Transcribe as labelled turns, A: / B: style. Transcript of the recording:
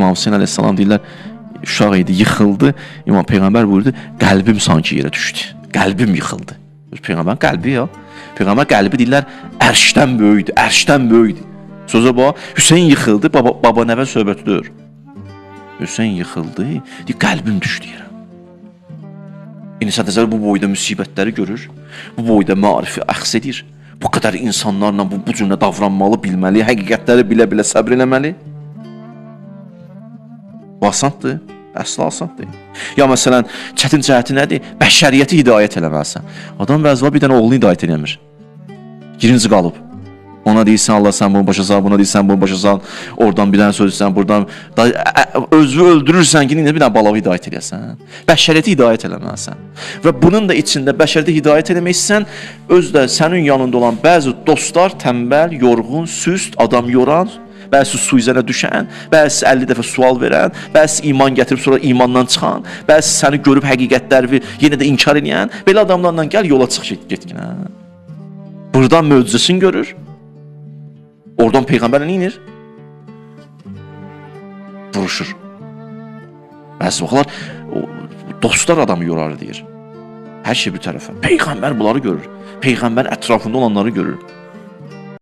A: İmam Hüseyin əleyhissalam deyirlər, uşaq idi, yıxıldı. İmam Peyğəmbər buyurdu, qəlbim sanki yerə düşdü. Qəlbim yıxıldı. Peyğəmbərin qəlbi ya. Peyğəmbər qəlbi deyirlər, ərşdən böyüdü, ərşdən böyüdü. Sözə bax, Hüseyn yıxıldı, baba nəvə söhbətidir. Hüseyn yıxıldı, deyir, qəlbim düşdü yerə. İnsan təsəvvür bu boyda müsibətləri görür, bu boyda marifi əxs edir. Bu qədər insanlarla bu cürlə davranmalı, bilməli, həqiqətləri bilə-bilə səbr eləməli. Bu asandır, əsla asandır. Ya məsələn, çətin cəhəti nədir? Bəşəriyyəti hidayət eləməlisən. Adam bəzi var, bir dənə oğlunu hidayət eləmir. Girinci qalıb. Ona deyirsən, Allah sən bunu başa sal, buna deyirsən, bunu başa sal. Oradan bir dənə sözlüsən, buradan özünü öldürürsən ki, bir dənə balağı hidayət eləyəsən. Bəşəriyyəti hidayət eləməlisən. Və bunun da içində bəşəriyyəti hidayət eləməksən, özdə sənin yanında olan bəzi dostlar tənbəl, yorğun, süst, adam yoran, bəzi suizənə düşən, bəzi 50 dəfə sual verən, bəzi iman gətirib sonra imandan çıxan, bəzi səni görüb həqiqətləri yenə də inkar edən, belə adamlarla gəl yola çıx getkin. Buradan möcüzəsini görür. Oradan Peyğəmbər nə edir? Vuruşur. Bəzi vaxtlar dostlar adamı yorar deyir. Hər şey bir tərəfə. Peyğəmbər bunları görür. Peyğəmbər ətrafında olanları görür.